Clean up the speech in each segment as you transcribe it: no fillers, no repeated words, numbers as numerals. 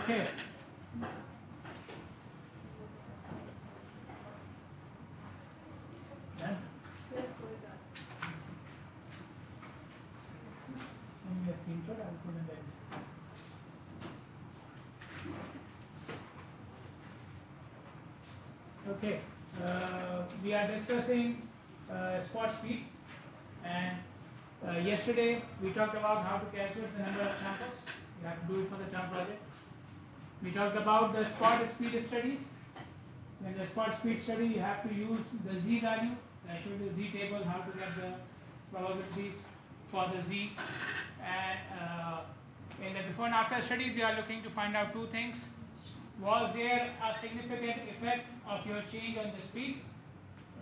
Okay. Done? Send me a screenshot, I'll put in there. Okay, we are discussing spot speed, and yesterday we talked about how to calculate the number of samples. You have to do it for the term project. We talked about the spot speed studies. In the spot speed study, you have to use the z value. I showed you the z table, how to get the probabilities for the z. And in the before and after studies, we are looking to find out two things. Was there a significant effect of your change on the speed?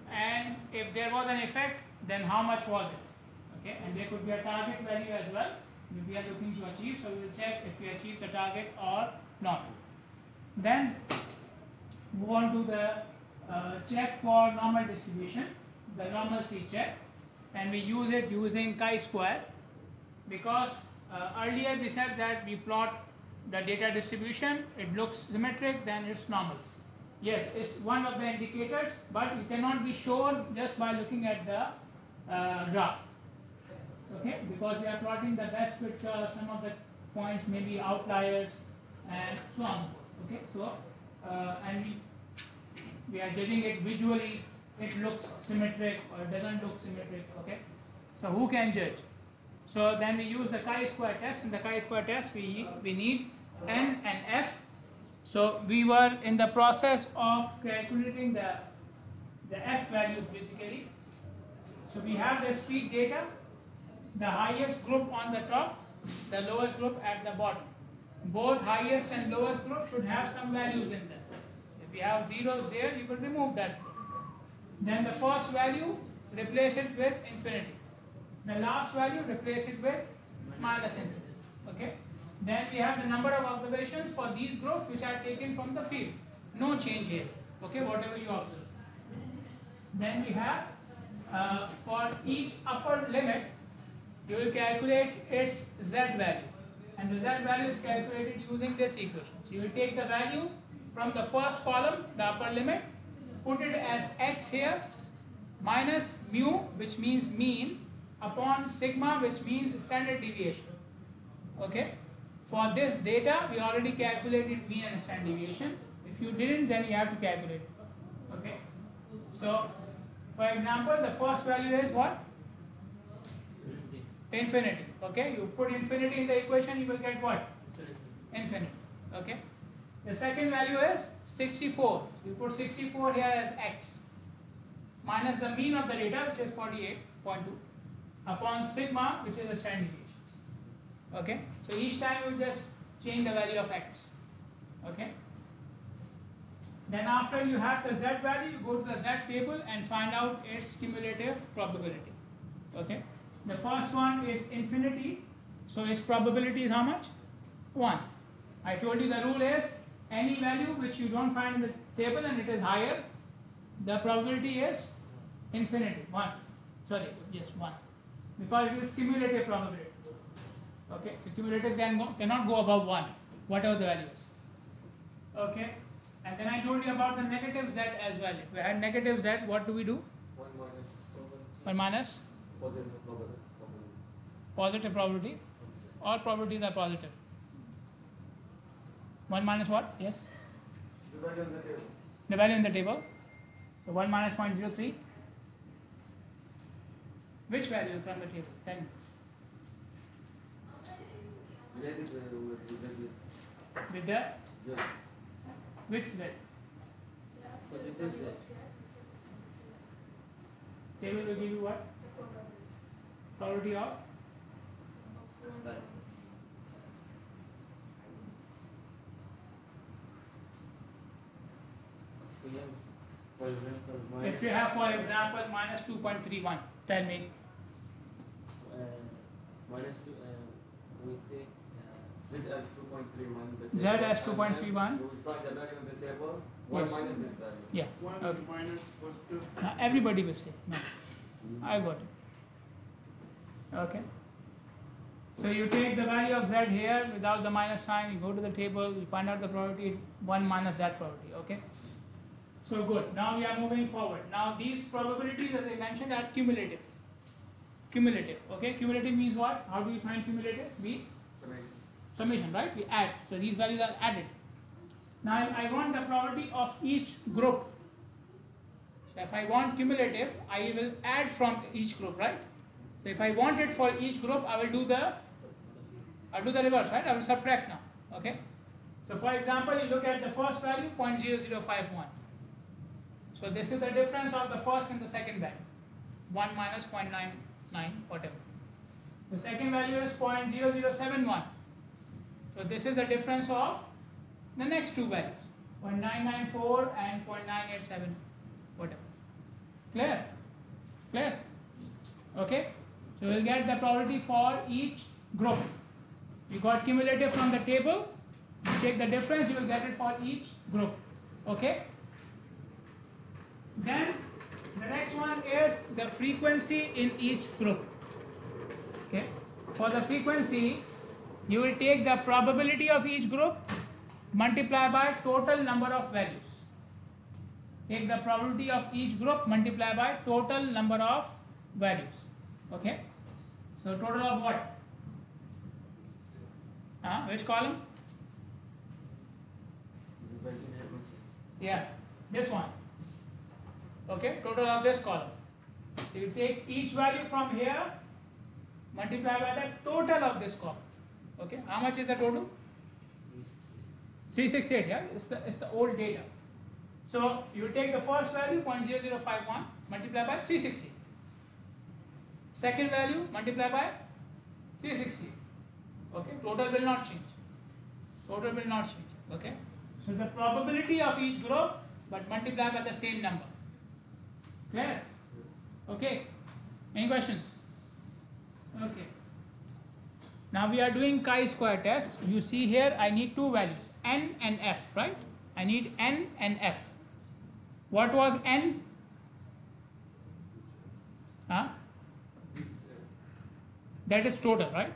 And if there was an effect, then how much was it? Okay, and there could be a target value as well, which we are looking to achieve. So we will check if we achieve the target or not. Then move on to the check for normal distribution, the normalcy check, and we use it using chi-square, because earlier we said that we plot the data distribution, it looks symmetric, then it's normal. Yes, it's one of the indicators, but it cannot be shown just by looking at the graph. Okay, because we are plotting the best fit curve, some of the points may be outliers, and so on. Okay, so and we are judging it visually, it looks symmetric or it doesn't look symmetric. Okay, so who can judge? So then we use the chi-square test. In the chi-square test, we need n and f. So we were in the process of calculating the f values basically. So we have the speed data, the highest group on the top, the lowest group at the bottom. Both highest and lowest group should have some values in them. If you have zeros there, you will remove that group. Then the first value, replace it with infinity. The last value, replace it with minus infinity. Okay. Then we have the number of observations for these groups which are taken from the field. No change here. Okay, whatever you observe. Then we have for each upper limit, you will calculate its z value, and the z value is calculated using this equation. So you will take the value from the first column, the upper limit, put it as x here, minus mu, which means mean, upon sigma, which means standard deviation. Okay, for this data we already calculated mean and standard deviation. If you didn't, then you have to calculate it. Okay, so for example, the first value is what? Infinity. Okay, you put infinity in the equation, you will get what? Infinity. Okay, the second value is 64. You put 64 here as x, minus the mean of the data, which is 48.2, upon sigma, which is the standard deviation. Okay, so each time you just change the value of x. Okay, then after you have the z value, you go to the z table and find out its cumulative probability. Okay, the first one is infinity, so its probability is how much? 1. I told you the rule is any value which you don't find in the table and it is higher, the probability is infinity, 1. Sorry, yes, 1, because it is cumulative probability. Okay, so cumulative cannot go above 1, whatever the value is. Okay, and then I told you about the negative z as well. If we had negative z, what do we do? 1 minus positive probability. All probabilities are positive. 1 minus what? Yes? The value in the table. The value in the table. So 1 minus 0.03. Which value from the table? 10. Related with the With the z. which z? Positive z. Table will give you what? Probability of? For example, If you have, for example, minus 2.31, tell me. minus 2, we take z as 2.31. Z as 2.31. You will find the value in the table. 1 Yes. minus this value. Yeah. 1 Okay. minus positive. Now everybody will say no. I got it. Okay. So you take the value of z here without the minus sign, you go to the table, you find out the probability 1 minus that probability, okay? So good, now we are moving forward. Now these probabilities as I mentioned are cumulative. Cumulative, okay? Cumulative means what? How do we find cumulative? We summation, right? We add. So these values are added. Now I want the probability of each group. So if I want cumulative, I will add from each group, right? So if I want it for each group, I will do the reverse, right? I will subtract now, okay? So for example, you look at the first value, 0.0051. So this is the difference of the first and the second value, 1 minus 0.99, whatever. The second value is 0.0071. So this is the difference of the next two values, 0.994 and 0.987, whatever. Clear? Clear? Okay? So we'll get the probability for each group. You got cumulative from the table, you take the difference, you will get it for each group. Okay? Then the next one is the frequency in each group. Okay? For the frequency, you will take the probability of each group, multiply by total number of values. Take the probability of each group, multiply by total number of values. Okay? So total of what? Which column? Yeah, this one. Okay, total of this column. So you take each value from here, multiply by the total of this column. Okay, how much is the total? 368, yeah, it's the old data. So you take the first value 0.0051, multiply by 360. Second value, multiply by 360. Okay, total will not change. Total will not change. Okay, so the probability of each group, but multiply by the same number. Clear? Okay. Any questions? Okay. Now we are doing chi-square test. You see here I need two values, n and f, right? I need n and f. What was n? That is total, right?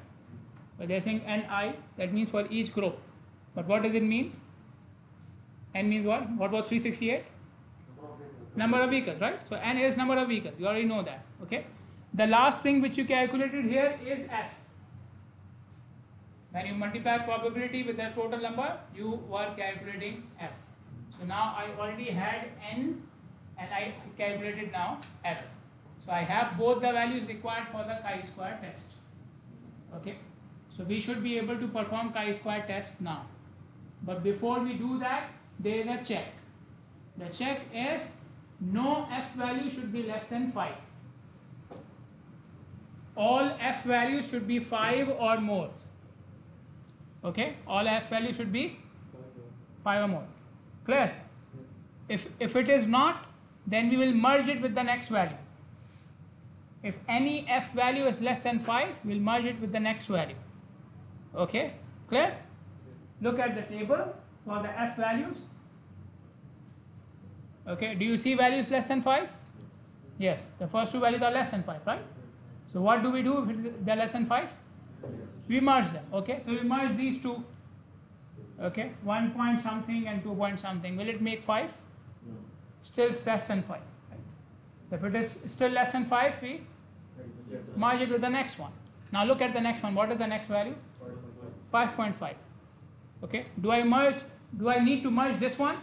But they are saying ni, that means for each group. But what does it mean? N means what? What was 368? Number of vehicles, right? So n is number of vehicles. You already know that. Okay. The last thing which you calculated here is f. When you multiply probability with the total number, you were calculating f. So now I already had n and I calculated now f. So I have both the values required for the chi-square test. Okay. So we should be able to perform chi-square test now. But before we do that, there is a check. The check is no f value should be less than 5. All f values should be 5 or more. Okay, all f values should be 5 or more. Clear? If it is not, then we will merge it with the next value. If any f value is less than 5, we will merge it with the next value. Okay, clear? Look at the table for the f values. Okay, do you see values less than 5? Yes, the first two values are less than 5, right? So what do we do if they are less than 5? We merge them. Okay, so we merge these two. Okay, 1 point something and 2 point something. Will it make 5? Still less than 5. Right? If it is still less than 5, we merge it with the next one. Now look at the next one. What is the next value? 5.5. Okay, do I need to merge this one?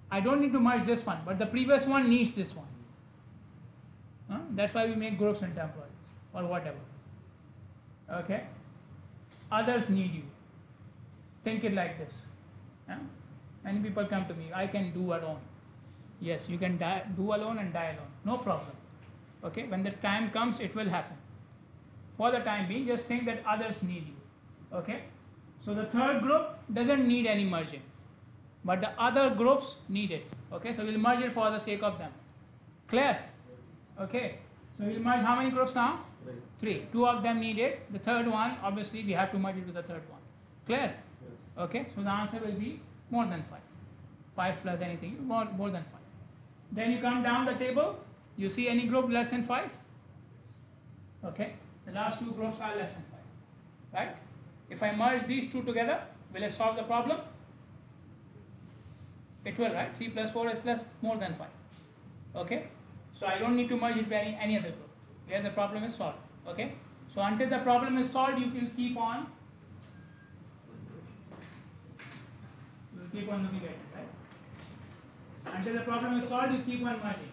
I don't need to merge this one, but the previous one needs this one. That's why we make groups and temporaries or whatever. Okay, others need you. Think it like this. Many people come to me, I can do alone. Yes, you can do alone and die alone, no problem. Okay, when the time comes, it will happen. For the time being, just think that others need you. Okay, so the third group doesn't need any merging, but the other groups need it. Okay, so we'll merge it for the sake of them. Clear? Okay, so we'll merge how many groups now? 3. 2 of them need it. The third one, obviously, we have to merge it with the third one. Clear? Yes. Okay, so the answer will be more than 5. 5 plus anything, more than 5. Then you come down the table. You see any group less than 5? Okay. The last two groups are less than 5. Right? If I merge these two together, will it solve the problem? It will, right? 3 plus 4 is more than 5. Okay? So I don't need to merge it to any other group. Here the problem is solved. Okay? So until the problem is solved, you will keep on looking at it, right? Until the problem is solved, you keep on merging.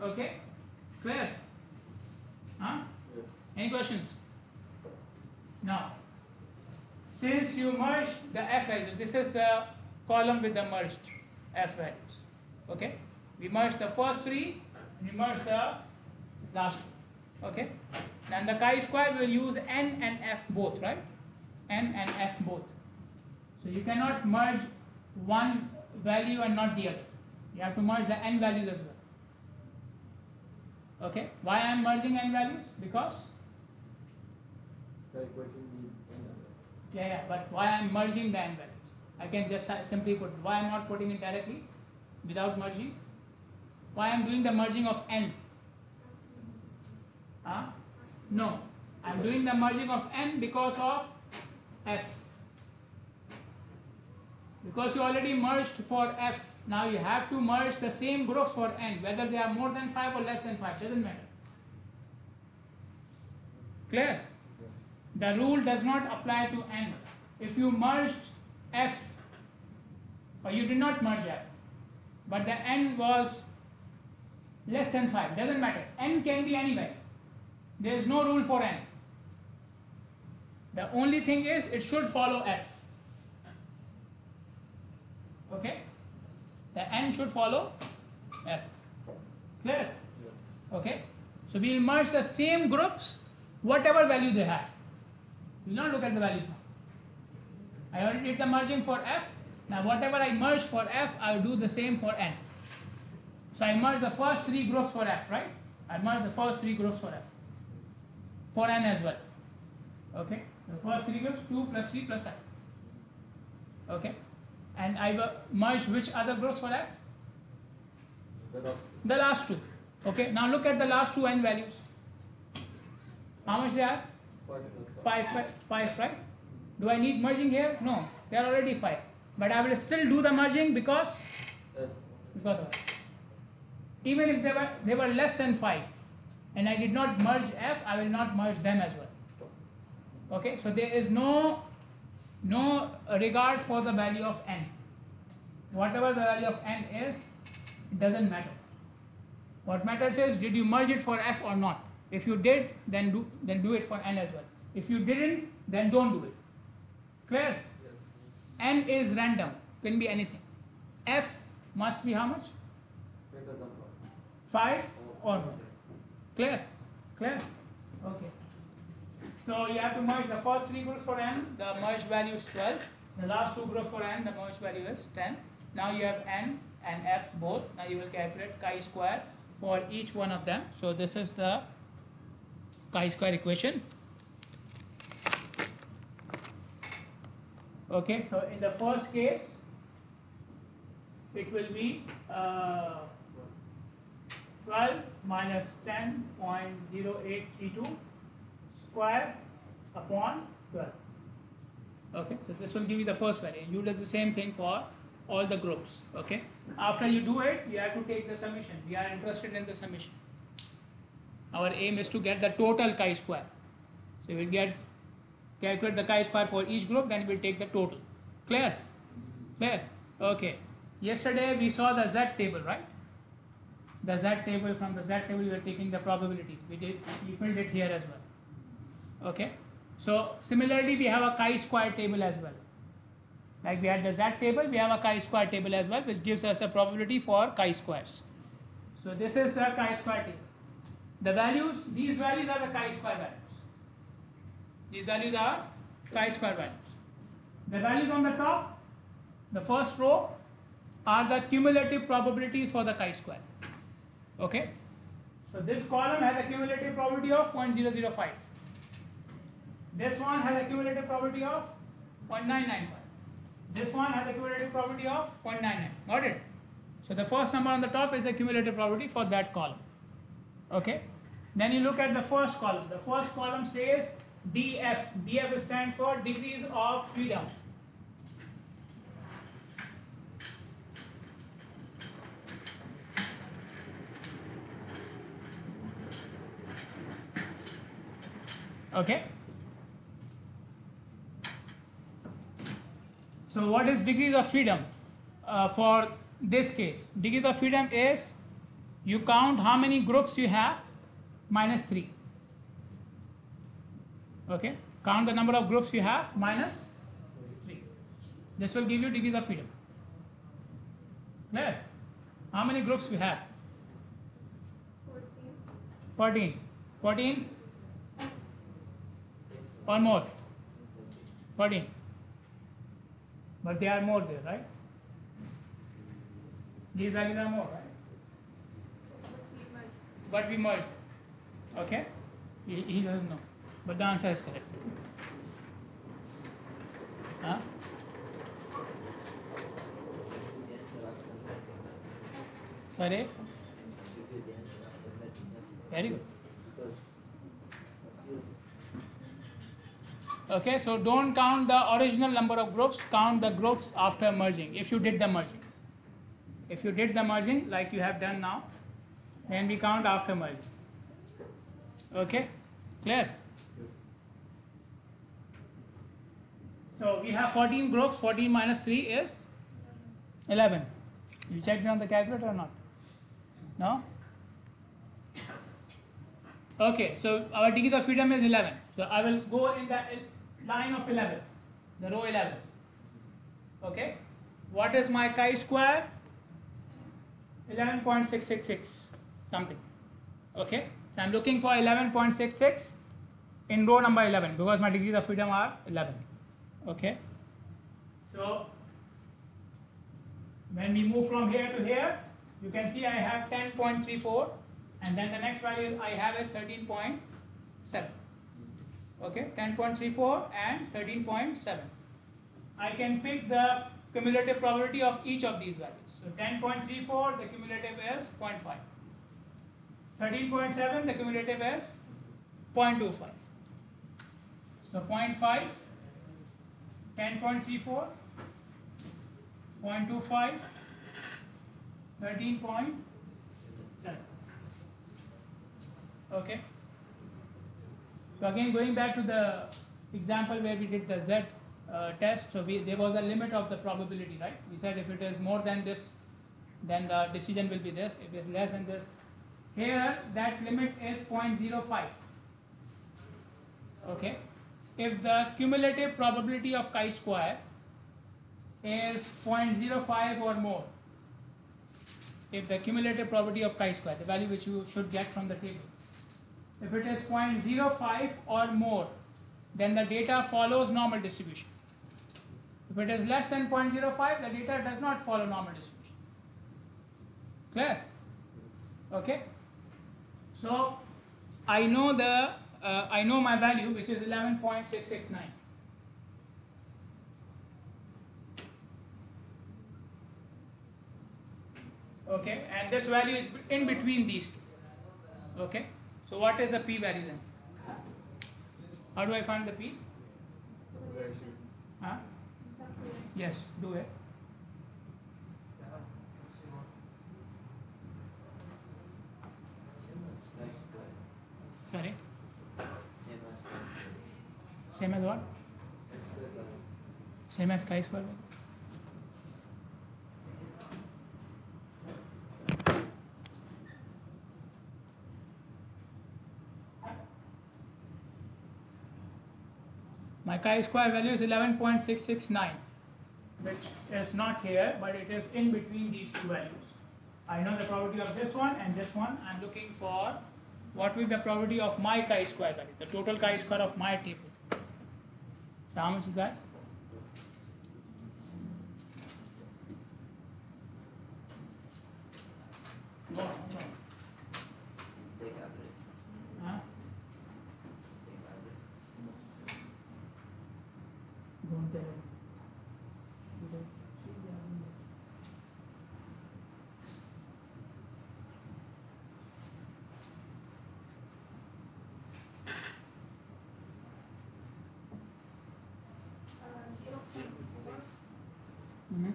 Okay? Clear? Huh? Yes. Any questions? Now, since you merge the f value, this is the column with the merged f values. Okay? We merge the first three, and we merge the last two. Okay? Then the chi-square will use n and f both, right? N and f both. So you cannot merge one value and not the other. You have to merge the n values as well. Okay? Why I am merging n values? Because? The equation needs another. Yeah, but why I am merging the n values? I can just simply put, why I am not putting it directly without merging? Why I am doing the merging of n? No, I am doing the merging of n because of f. Because you already merged for f, now you have to merge the same groups for n, whether they are more than 5 or less than 5, doesn't matter. Clear? Yes. The rule does not apply to n. If you merged f, or you did not merge f, but the n was less than 5, doesn't matter. N can be anywhere. There is no rule for n. The only thing is it should follow f. Okay? The n should follow f. Clear? Yes. Okay? So we will merge the same groups, whatever value they have. You will not look at the values now. I already did the merging for f. Now whatever I merge for f, I will do the same for n. So I merge the first three groups for f, right? I merge the first three groups for f. For n as well. Okay? The first three groups, 2 plus 3 plus f. Okay? And I will merge which other groups for f? The last two. Okay? Now look at the last two n values. How much they are? 5, right? Do I need merging here? No. They are already 5. But I will still do the merging because of f. Even if they were less than 5 and I did not merge f, I will not merge them as well. Okay? So there is no regard for the value of n. Whatever the value of n is, it doesn't matter. What matters is, did you merge it for f or not? If you did, then do it for n as well. If you didn't, then don't do it. Clear? Yes. N is random, can be anything. F must be how much? Greater than 5 or more. Clear? Clear? Okay. So you have to merge the first three groups for n, the merged value is 12. The last two groups for n, the merged value is 10. Now you have n and f both. Now you will calculate chi-square for each one of them. So this is the chi-square equation. Okay, so in the first case, it will be 12 minus 10.0832 square upon 12. Okay, so this will give you the first value. You do the same thing for all the groups. Okay, after you do it, you have to take the summation. We are interested in the summation. Our aim is to get the total chi-square. So we will calculate the chi-square for each group, then we will take the total. Clear? Clear? Okay. Yesterday we saw the Z table, right? The Z table, from the Z table we were taking the probabilities. We filled it here as well. Okay. So similarly we have a chi-square table as well. Like we had the Z table, we have a chi-square table as well, which gives us a probability for chi-squares. So this is the chi-square table. The values, these values are the chi-square values. These values are chi-square values. The values on the top, the first row, are the cumulative probabilities for the chi-square. Okay? So this column has a cumulative probability of 0.005. This one has a cumulative probability of 0.995. This one has a cumulative probability of 0.99. Got it? So the first number on the top is the cumulative probability for that column. Okay? Then you look at the first column. The first column says DF. DF stands for degrees of freedom. Okay. So what is degrees of freedom for this case? Degrees of freedom is you count how many groups you have minus 3. Okay. Count the number of groups you have minus 3. This will give you degrees of freedom. Clear? How many groups we have? 14. 14 or more? 14. But they are more there, right? These values are more, right? But we merged. Okay? He doesn't know. But the answer is correct. Huh? Sorry? Very good. Okay, so don't count the original number of groups, count the groups after merging, if you did the merging. If you did the merging, like you have done now, then we count after merging. Okay, clear? So we have 14 groups, 14 minus 3 is 11. You checked it on the calculator or not? No? Okay, so our degrees of freedom is 11. So I will go in the line of 11, the row 11. Okay, what is my chi-square? 11.666 something. Okay, so I'm looking for 11.66 in row number 11 because my degrees of freedom are 11. Okay, so when we move from here to here, you can see I have 10.34 and then the next value I have is 13.7. Okay, 10.34 and 13.7. I can pick the cumulative probability of each of these values. So 10.34, the cumulative is 0.5. 13.7, the cumulative is 0.25. So 0.5, 10.34, 0.25, 13.7. Okay. So again, going back to the example where we did the Z test, so there was a limit of the probability, right? We said if it is more than this, then the decision will be this. If it is less than this, here that limit is 0.05. Okay. If the cumulative probability of chi-square is 0.05 or more, if the cumulative probability of chi-square, the value which you should get from the table, if it is 0.05 or more, then the data follows normal distribution. If it is less than 0.05, the data does not follow normal distribution. Clear? Okay. So I know I know my value, which is 11.669. Okay, and this value is in between these two. Okay, so what is the p value then? How do I find the p? Huh? Yes, do it. Sorry? Same as what? Same as chi-square. My chi-square value is 11.669, which is not here, but it is in between these two values. I know the probability of this one and this one. I'm looking for what will be the probability of my chi-square value, the total chi-square of my table. So how much is that? No, no. Huh? Don't tell him. Mm-hmm.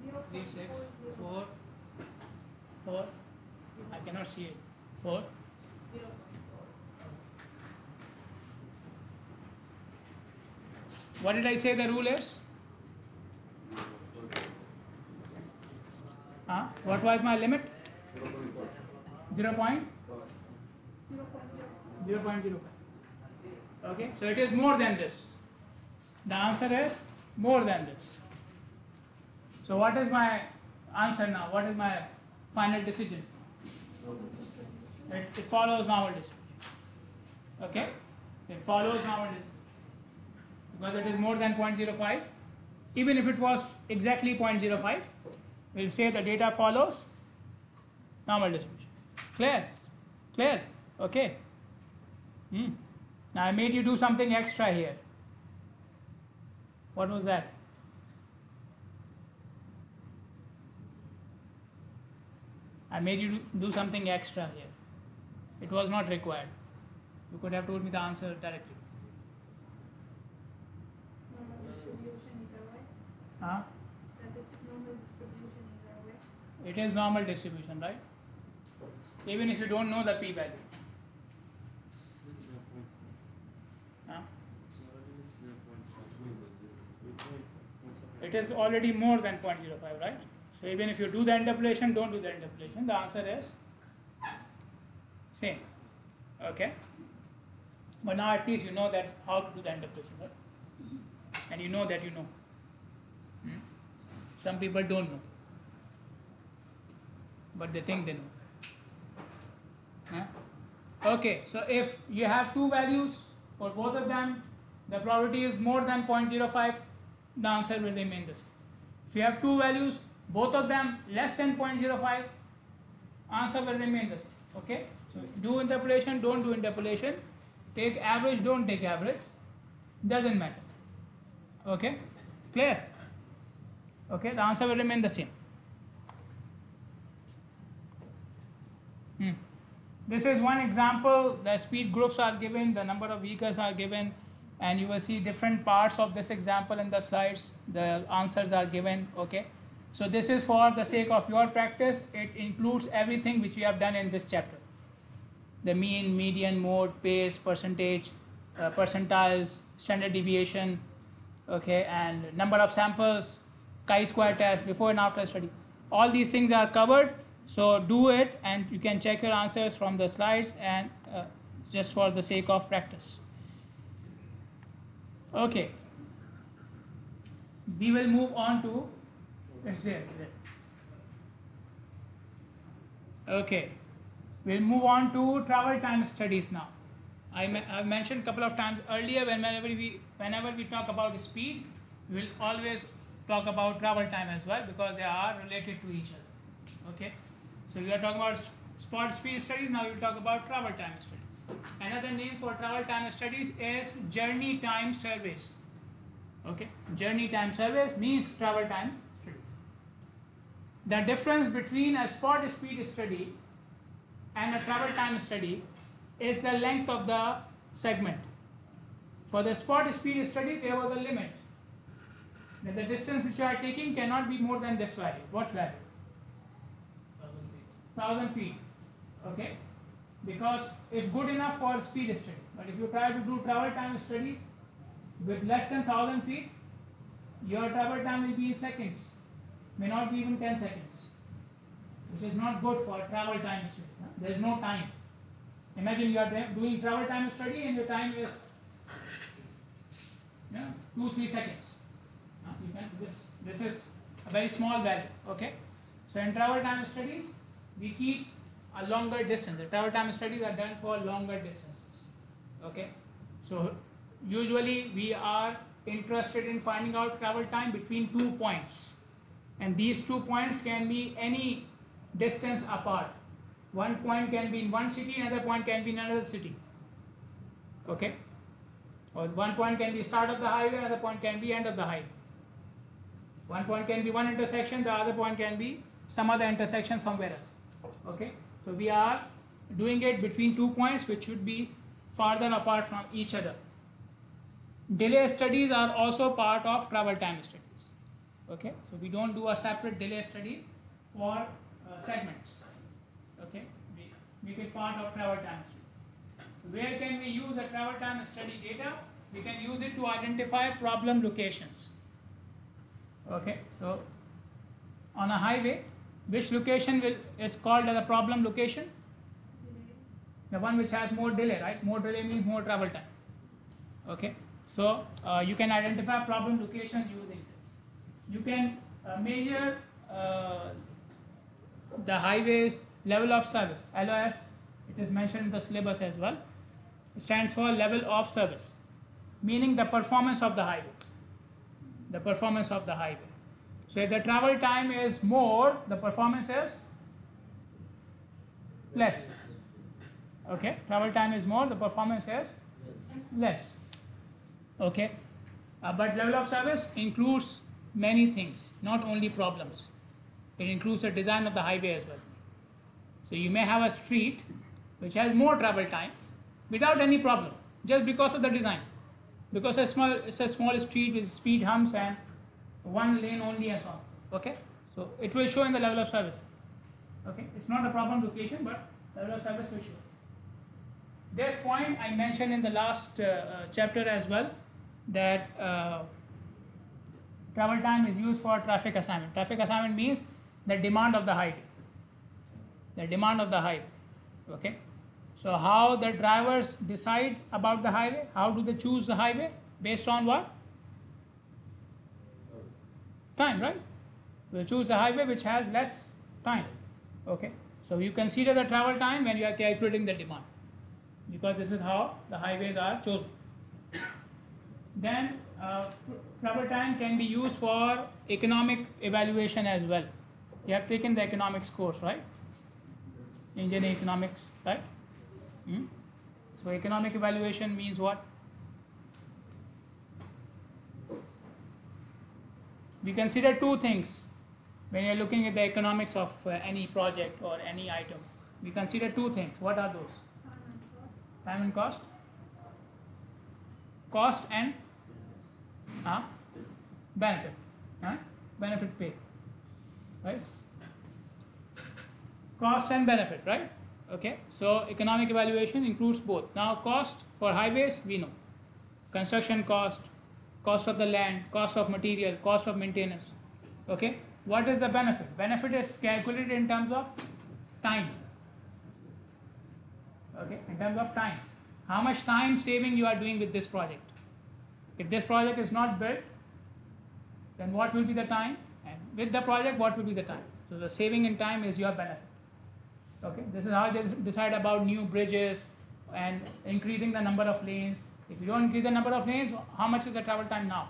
0.36. 3, 6, 4, 4. I cannot see it. 4. 0.4. What did I say the rule is? What was my limit? 0. 0.05. Okay, so it is more than this. The answer is more than this. So what is my answer now? What is my final decision? It follows normal distribution. Okay, it follows normal distribution because it is more than 0.05. Even if it was exactly 0.05, we'll say the data follows normal distribution. Clear? Clear? Okay. Now I made you do something extra here. What was that? I made you do something extra here. It was not required. You could have told me the answer directly. Normal distribution either way. Huh? That it's normal distribution either way. It is normal distribution, right? Even if you don't know the p-value. Huh? It is already more than 0.05, right? So even if you do the interpolation, don't do the interpolation. The answer is same. Okay? But now at least you know that how to do the interpolation, right? And you know that you know. Some people don't know. But they think they know. Huh? Okay, so if you have two values for both of them, the probability is more than 0.05, the answer will remain the same. If you have two values, both of them less than 0.05, answer will remain the same. Okay, so do interpolation, don't do interpolation, take average, don't take average, doesn't matter. Okay, clear? Okay, the answer will remain the same. This is one example. The speed groups are given, the number of vehicles are given, and you will see different parts of this example in the slides. The answers are given. Okay, so this is for the sake of your practice. It includes everything which we have done in this chapter: the mean, median, mode, pace, percentage, percentiles, standard deviation, okay, and number of samples, chi-square test, before and after study. All these things are covered. So do it, and you can check your answers from the slides, and just for the sake of practice. Okay, we will move on to, it's there. Okay, we'll move on to travel time studies now. I've mentioned a couple of times earlier, whenever we talk about speed, we'll always talk about travel time as well, because they are related to each other. Okay, so we are talking about spot speed studies. Now we'll talk about travel time studies. Another name for travel time studies is journey time surveys. Okay, journey time surveys means travel time studies. The difference between a spot speed study and a travel time study is the length of the segment. For the spot speed study, there was a limit that the distance which you are taking cannot be more than this value. What value? 1000 feet. Okay, because it's good enough for speed study. But if you try to do travel time studies with less than 1000 feet, your travel time will be in seconds, may not be even 10 seconds, which is not good for travel time study. There is no time. Imagine you are doing travel time study and your time is 2-3 seconds. This is a very small value. Okay, so in travel time studies, we keep a longer distance. The travel time studies are done for longer distances. Okay, so usually we are interested in finding out travel time between 2 points, and these 2 points can be any distance apart. One point can be in one city, another point can be in another city. Okay, or one point can be start of the highway, another point can be end of the highway. One point can be one intersection, the other point can be some other intersection somewhere else. Okay, so we are doing it between 2 points which should be farther apart from each other. Delay studies are also part of travel time studies. Okay, so we don't do a separate delay study for segments. Okay, we make it part of travel time studies. Where can we use the travel time study data? We can use it to identify problem locations. Okay, so on a highway, which location is called as a problem location? The one which has more delay, right? More delay means more travel time. Okay, so you can identify problem locations using this. You can measure the highway's level of service. LOS, it is mentioned in the syllabus as well. It stands for level of service, meaning the performance of the highway. The performance of the highway. So if the travel time is more, the performance is less. Okay, travel time is more, the performance is less. Okay, but level of service includes many things, not only problems. It includes the design of the highway as well. So you may have a street which has more travel time without any problem, just because of the design. Because it's a small street with speed humps and one lane only and so on. Okay, so it will show in the level of service. Okay, it's not a problem location, but level of service will show. This point I mentioned in the last chapter as well, that travel time is used for traffic assignment. Traffic assignment means the demand of the highway. The demand of the highway. Okay, so how the drivers decide about the highway? How do they choose the highway? Based on what? Time, right? We'll choose a highway which has less time. Okay, so you consider the travel time when you are calculating the demand, because this is how the highways are chosen. Then travel time can be used for economic evaluation as well. You have taken the economics course, right? Engineering economics, right? So economic evaluation means what? We consider two things when you are looking at the economics of any project or any item. We consider two things. What are those? Time and cost. Cost and benefit. Benefit pay. Right? Cost and benefit, right? Okay. So economic evaluation includes both. Now cost for highways, we know. Construction cost, cost of the land, cost of material, cost of maintenance. Okay. What is the benefit? Benefit is calculated in terms of time. Okay, in terms of time. How much time saving you are doing with this project? If this project is not built, then what will be the time? And with the project, what will be the time? So the saving in time is your benefit. Okay, this is how they decide about new bridges and increasing the number of lanes. If you don't increase the number of lanes, how much is the travel time now?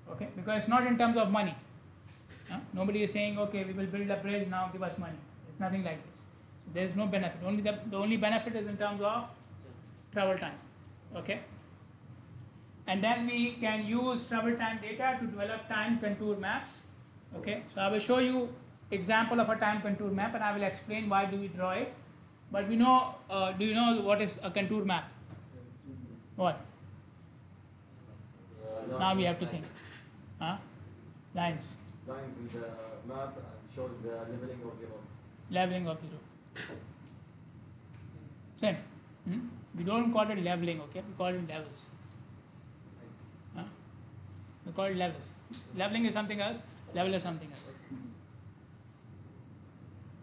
Okay, because it's not in terms of money. Nobody is saying, okay, we will build a bridge, now give us money. It's nothing like this. So there is no benefit. Only the only benefit is in terms of travel time. Okay. And then we can use travel time data to develop time contour maps. Okay. So I will show you example of a time contour map, and I will explain why do we draw it. But we know, do you know what is a contour map? What? Now we have to think. Lines. Lines in the map and shows the leveling of the road. Leveling of the road. Same. We don't call it leveling, okay? We call it levels. We call it levels. Leveling is something else, level is something else.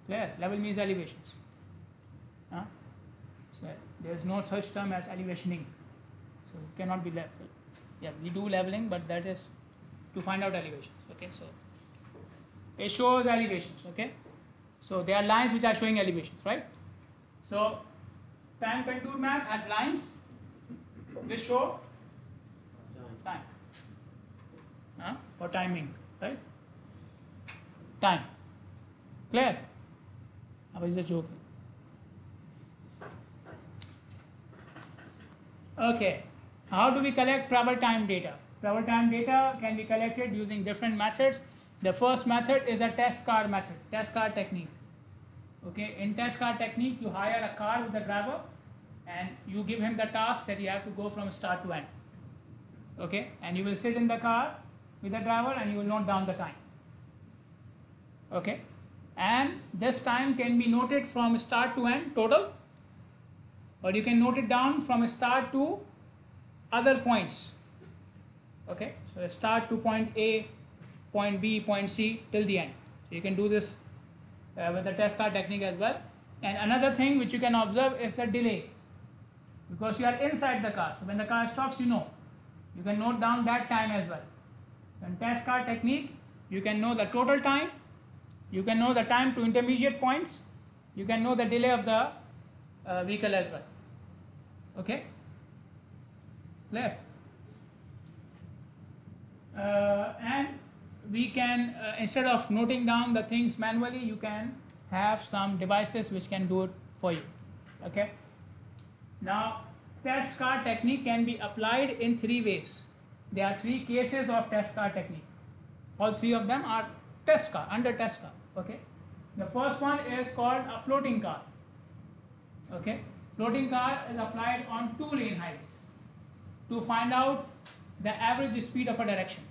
Clear? Level means elevations. So there is no such term as elevationing. So it cannot be level. Yeah, we do leveling, but that is to find out elevations. Okay, so it shows elevations. Okay, so there are lines which are showing elevations, right? So time contour map has lines which show time or timing, right? Time. Clear? How is the joke? Okay. How do we collect travel time data? Travel time data can be collected using different methods. The first method is a test car method, test car technique. Okay, in test car technique, you hire a car with the driver and you give him the task that you have to go from start to end. Okay, and you will sit in the car with the driver and you will note down the time. Okay, and this time can be noted from start to end total, or you can note it down from start to other points. Okay, so start to point A, point B, point C till the end. So you can do this with the test car technique as well. And another thing which you can observe is the delay, because you are inside the car. So when the car stops, you know. You can note down that time as well. In test car technique, you can know the total time, you can know the time to intermediate points, you can know the delay of the vehicle as well. Okay? Clear? And we can, instead of noting down the things manually, you can have some devices which can do it for you. Okay? Now, test car technique can be applied in 3 ways. There are 3 cases of test car technique. All 3 of them are test car, under test car. Okay? The first one is called a floating car. Okay? Floating car is applied on 2-lane highways to find out the average speed of a direction.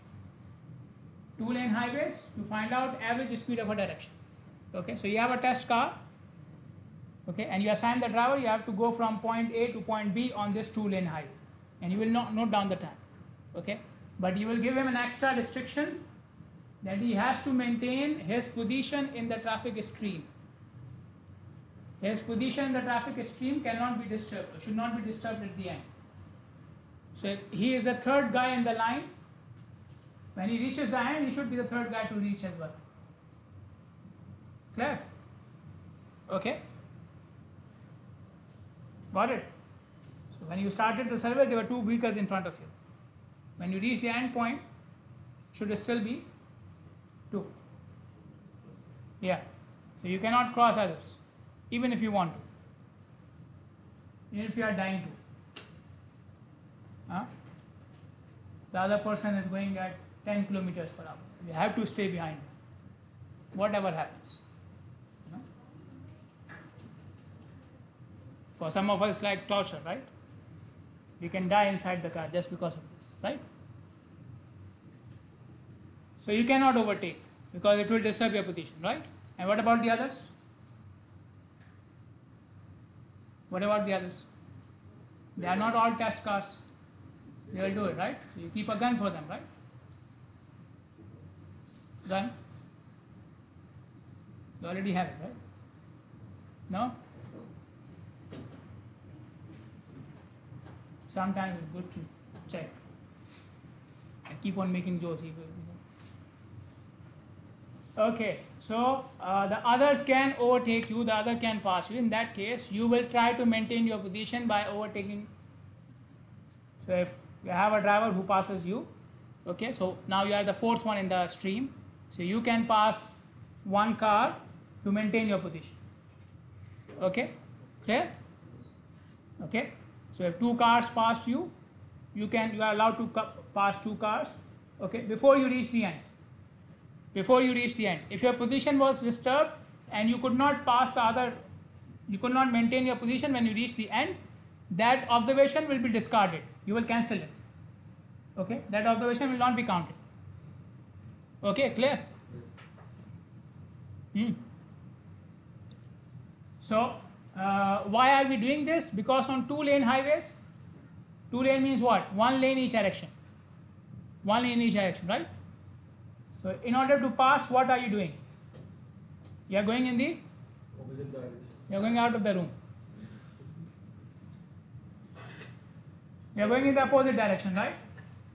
2-lane highways to find out average speed of a direction. Okay, so you have a test car, okay, and you assign the driver, you have to go from point A to point B on this 2-lane highway, and you will not note down the time. Okay, but you will give him an extra restriction that he has to maintain his position in the traffic stream. His position in the traffic stream cannot be disturbed, should not be disturbed at the end. So if he is the 3rd guy in the line, when he reaches the end, he should be the 3rd guy to reach as well. Clear? Okay? Got it? So when you started the survey, there were 2 vehicles in front of you. When you reach the end point, should still be 2. Yeah. So you cannot cross others, even if you want to. Even if you are dying to. Huh? The other person is going at 10 kilometers per hour. You have to stay behind him, whatever happens. You know? For some of us, like torture, right? We can die inside the car just because of this, right? So you cannot overtake because it will disturb your position, right? And what about the others? What about the others? They are not all test cars. They will do it, right? So you keep a gun for them, right? Gun? You already have it, right? No? Sometimes it's good to check. I keep on making jokes. Okay, so the others can overtake you, the other can pass you. In that case, you will try to maintain your position by overtaking. So if you have a driver who passes you, okay, so now you are the 4th one in the stream. So you can pass 1 car to maintain your position. Okay, clear? Okay, so if 2 cars pass you, you are allowed to pass 2 cars. Okay, before you reach the end. Before you reach the end, if your position was disturbed and you could not pass the other, you could not maintain your position when you reach the end, that observation will be discarded. You will cancel it. Okay, that observation will not be counted. Okay, clear? So why are we doing this? Because on 2-lane highways, 2-lane means what? 1 lane each direction. 1 lane each direction, right? So in order to pass, what are you doing? You are going in the opposite direction. You are going out of the room. You are going in the opposite direction, right?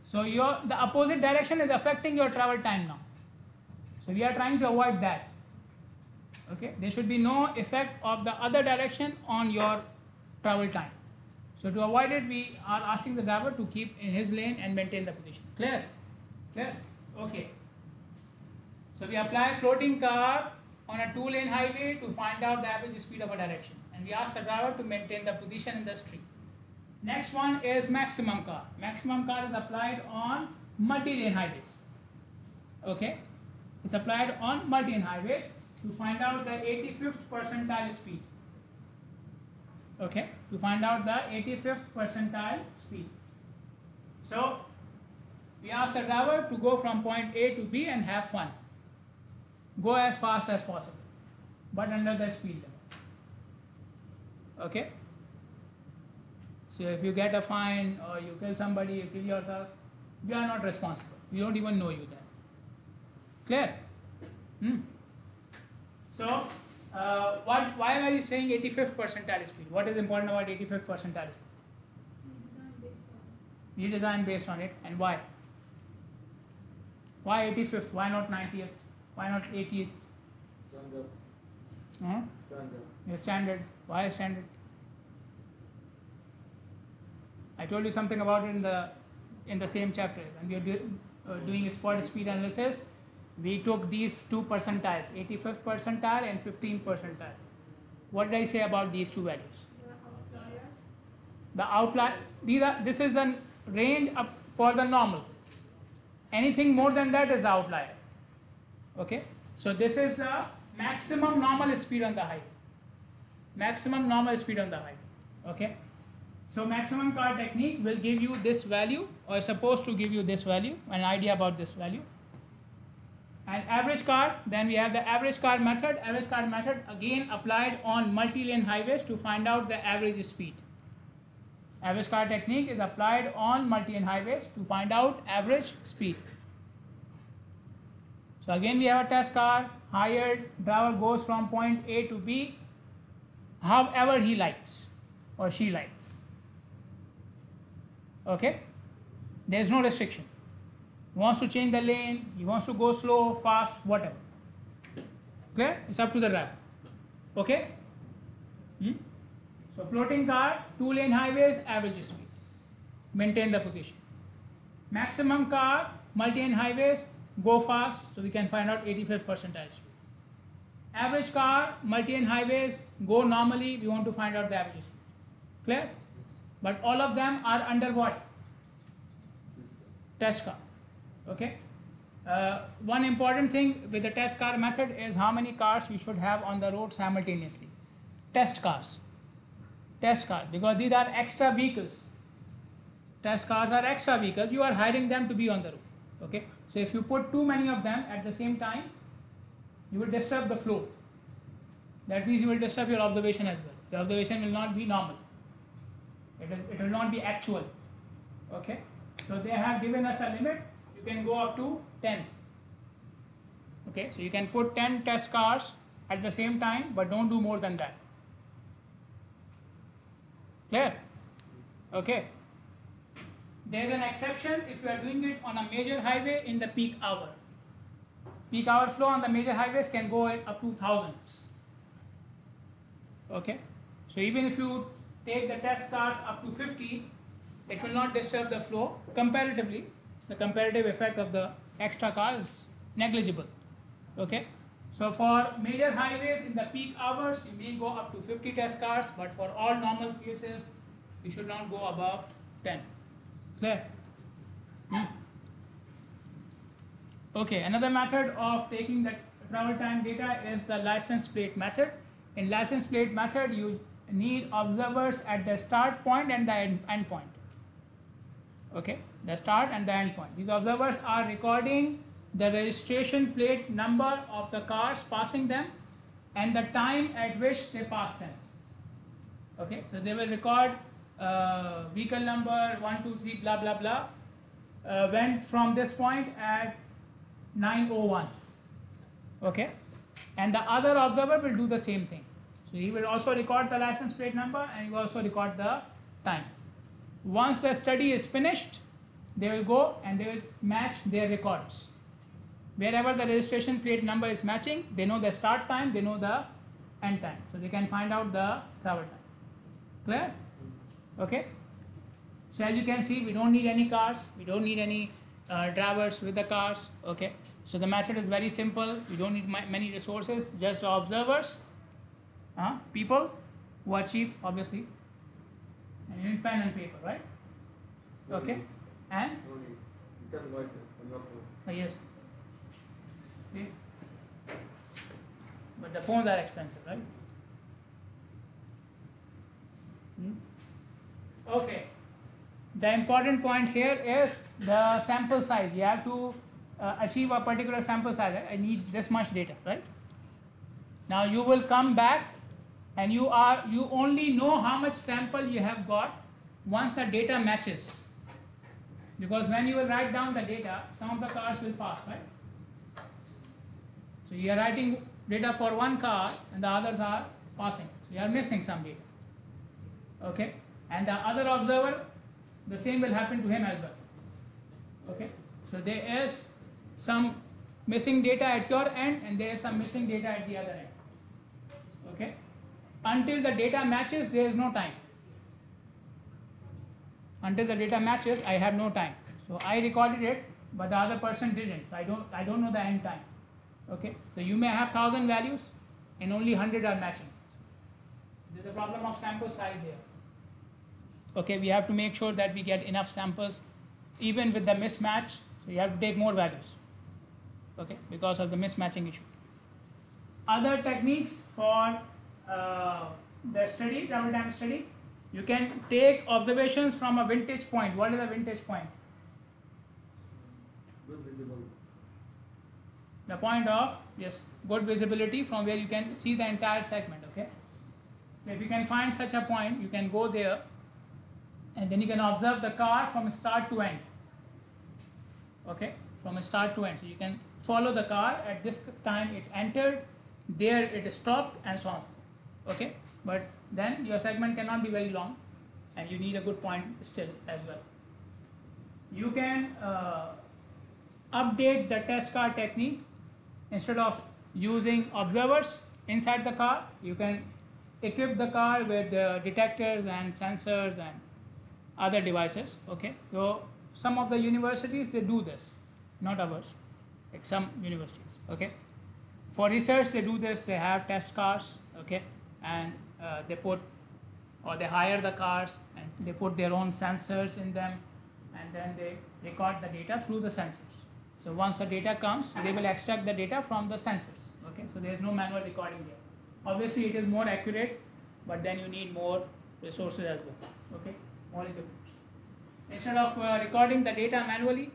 So the opposite direction is affecting your travel time now. So we are trying to avoid that. Okay, there should be no effect of the other direction on your travel time. So to avoid it, we are asking the driver to keep in his lane and maintain the position. Clear? Clear? Okay. So we apply floating car on a 2-lane highway to find out the average speed of a direction. And we ask the driver to maintain the position in the street. Next one is maximum car. Maximum car is applied on multi-lane highways. Okay? It's applied on multi-lane highways to find out the 85th percentile speed. Okay? To find out the 85th percentile speed. So, we ask the driver to go from point A to B and have fun. Go as fast as possible, but under the speed limit. Okay? So if you get a fine or you kill somebody, you kill yourself, you are not responsible. We don't even know you then. Clear? So, why are you saying 85th percentile speed? What is important about 85th percentile? Redesign based on it, and why? Why 85th? Why not 90th? Why not 80th? Standard. Your standard. Why standard? I told you something about it in the same chapter. When we are doing spot speed analysis, we took these two percentiles, 85th percentile and 15th percentile. What did I say about these two values? The outlier. This is the range up for the normal. Anything more than that is the outlier. Okay. So this is the maximum normal speed on the highway. Maximum normal speed on the highway. Okay. So maximum car technique will give you this value, or is supposed to give you this value, an idea about this value. And average car, then we have the average car method. Average car method again applied on multi-lane highways to find out the average speed. Average car technique is applied on multi-lane highways to find out average speed. So again we have a test car, hired, driver goes from point A to B, however he likes or she likes. Okay? There is no restriction. He wants to change the lane, he wants to go slow, fast, whatever. Clear? It's up to the driver. Okay? So floating car, 2-lane highways, average speed. Maintain the position. Maximum car, multi-lane highways, go fast, so we can find out 85th percentile speed. Average car, multi-lane highways, go normally, we want to find out the average speed. Clear? But all of them are under what? Test car. Okay. One important thing with the test car method is how many cars you should have on the road simultaneously. Test cars. Test cars, because these are extra vehicles. Test cars are extra vehicles. You are hiring them to be on the road. Okay. So if you put too many of them at the same time, you will disturb the flow. That means you will disturb your observation as well. The observation will not be normal. It will not be actual. Okay. So they have given us a limit. You can go up to 10. Okay. So you can put 10 test cars at the same time, but don't do more than that. Clear? Okay. There is an exception if you are doing it on a major highway in the peak hour. Peak hour flow on the major highways can go up to thousands. Okay. So even if you take the test cars up to 50, it will not disturb the flow. Comparatively, the comparative effect of the extra car is negligible. Okay. So for major highways in the peak hours, you may go up to 50 test cars, but for all normal cases, you should not go above 10. Clear? Okay, another method of taking the travel time data is the license plate method. In license plate method, you need observers at the start point and the end point. Okay, the start and the end point. These observers are recording the registration plate number of the cars passing them and the time at which they pass them. Okay, so they will record vehicle number 1, 2, 3, blah blah blah, went from this point at 9:01. Okay, and the other observer will do the same thing. So he will also record the license plate number and he will also record the time. Once the study is finished, they will go and they will match their records. Wherever the registration plate number is matching, they know the start time, they know the end time. So they can find out the travel time. Clear? Okay. So as you can see, we don't need any cars, we don't need any drivers with the cars. Okay. So the method is very simple. We don't need many resources, just observers, people who are cheap, obviously, and you need pen and paper, right? Okay. And you can write it. yes. Okay. But the phones are expensive, right? Okay. the important point here is the sample size. You have to achieve a particular sample size. I need this much data, right? Now you will come back and you only know how much sample you have got once the data matches. Because when you will write down the data, some of the cars will pass, right? So you are writing data for one car and the others are passing. So you are missing some data. Okay? And the other observer, the same will happen to him as well. Okay? So there is some missing data at your end and there is some missing data at the other end. Okay? Until the data matches, there is no time. Until the data matches, I have no time. So I recorded it, but the other person didn't. So I don't know the end time. Okay? So you may have 1,000 values and only 100 are matching. There is a problem of sample size here. Okay, we have to make sure that we get enough samples even with the mismatch. So you have to take more values. Okay, because of the mismatching issue. Other techniques for the study, travel time study, you can take observations from a vintage point. What is a vintage point? Good visible. The point of, yes, good visibility from where you can see the entire segment. Okay, so if you can find such a point, you can go there and then you can observe the car from start to end. Okay, from start to end. So you can follow the car. At this time it entered, there it stopped, and so on. Okay, but then your segment cannot be very long and you need a good point still as well. You can update the test car technique. Instead of using observers inside the car, you can equip the car with detectors and sensors and other devices. Okay, so some of the universities, they do this, not ours, like some universities. Okay, for research they do this. They have test cars. Okay, and they hire the cars and they put their own sensors in them, and then they record the data through the sensors. So once the data comes, they will extract the data from the sensors. Okay, so there is no manual recording there. Obviously it is more accurate, but then you need more resources as well. Okay, more equipment. Instead of recording the data manually,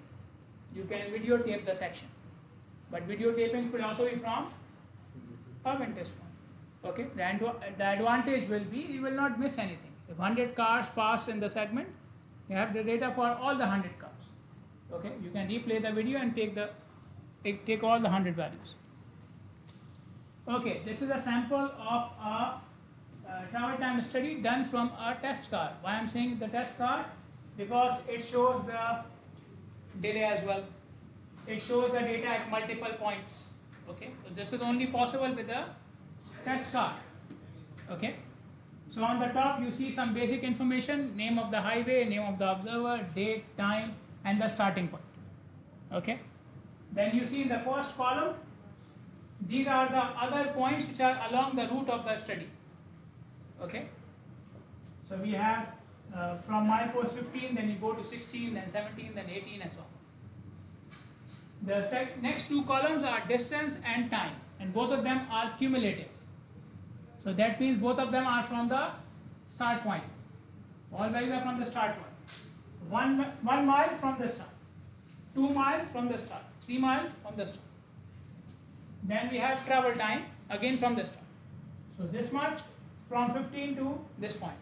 you can videotape the section. But videotaping philosophy from a vintage point. Okay, the advantage will be you will not miss anything. If 100 cars passed in the segment, you have the data for all the 100 cars. Okay, you can replay the video and take all the 100 values. Okay, this is a sample of a travel time study done from a test car. Why I am saying the test car? Because it shows the delay as well. It shows the data at multiple points. Okay, so this is only possible with a test car. Okay, so on the top you see some basic information: name of the highway, name of the observer, date, time, and the starting point. Okay, then you see in the first column, these are the other points which are along the route of the study. Okay, so we have from milepost 15, then you go to 16, then 17, then 18, and so on. The next two columns are distance and time, and both of them are cumulative. So that means both of them are from the start point. All values are from the start point. 1 mile from the start, 2 miles from the start, 3 miles from the start. Then we have travel time, again from the start. So this much from 15 to this point.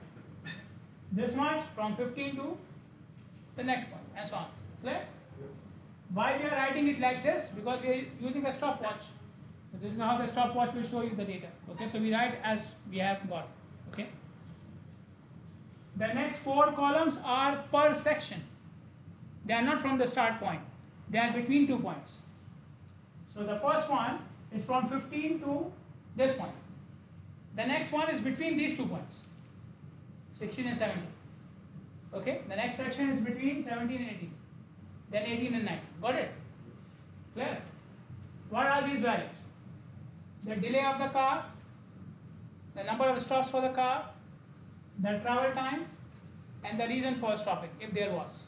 This much from 15 to the next point, and so on. Clear? Yes. Why we are writing it like this? Because we are using a stopwatch. So this is how the stopwatch will show you the data. Okay, so we write as we have got. Okay. The next 4 columns are per section. They are not from the start point. They are between 2 points. So the first one is from 15 to this point. The next one is between these 2 points, 16 and 17. Okay, the next section is between 17 and 18. Then 18 and 19. Got it? Clear? What are these values? The delay of the car, the number of stops for the car, the travel time, and the reason for stopping, if there was.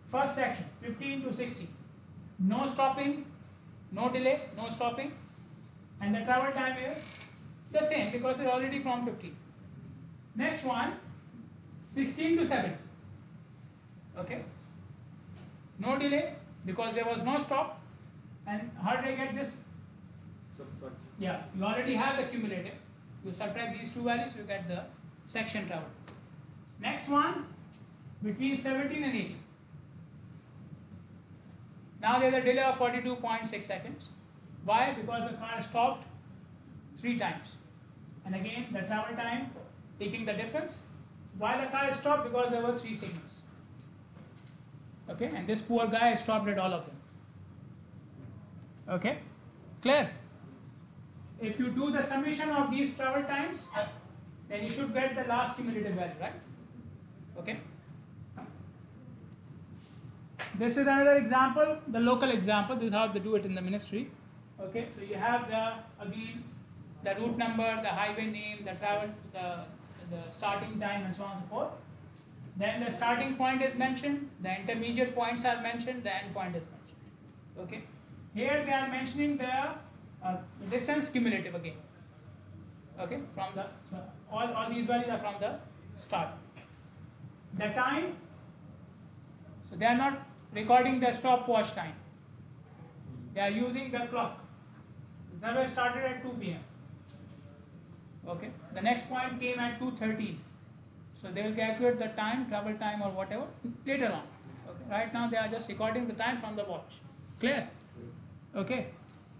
First section, 15 to 16. No stopping, no delay, no stopping. And the travel time is the same because it's already from 15. Next one, 16 to 17. Okay. No delay because there was no stop. And how did I get this? Subtraction. Yeah, you already have the cumulative. You subtract these two values, you get the section traveled. Next one, between 17 and 18. Now there is a delay of 42.6 seconds. Why? Because the car stopped 3 times. And again, the travel time taking the difference. Why the car stopped? Because there were 3 signals. Okay, and this poor guy stopped at all of them. Okay, clear? If you do the summation of these travel times, then you should get the last cumulative value, right? Okay. This is another example, the local example. This is how they do it in the ministry. Okay, so you have again the route number, the highway name, the travel, the starting time, and so on and so forth. Then the starting point is mentioned, the intermediate points are mentioned, the end point is mentioned. Okay. Here they are mentioning the distance cumulative again. Okay, from the so all these values are from the start. The time, so they are not recording the stopwatch time. They are using the clock. The survey started at 2 p.m. Okay, the next point came at 2:13. So they will calculate the time, travel time or whatever later on. Okay. Right now they are just recording the time from the watch. Clear? Okay.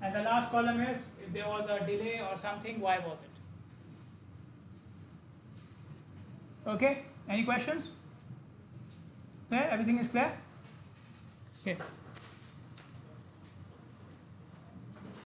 And the last column is if there was a delay or something, why was it? Okay. Any questions? Clear? Everything is clear? Okay.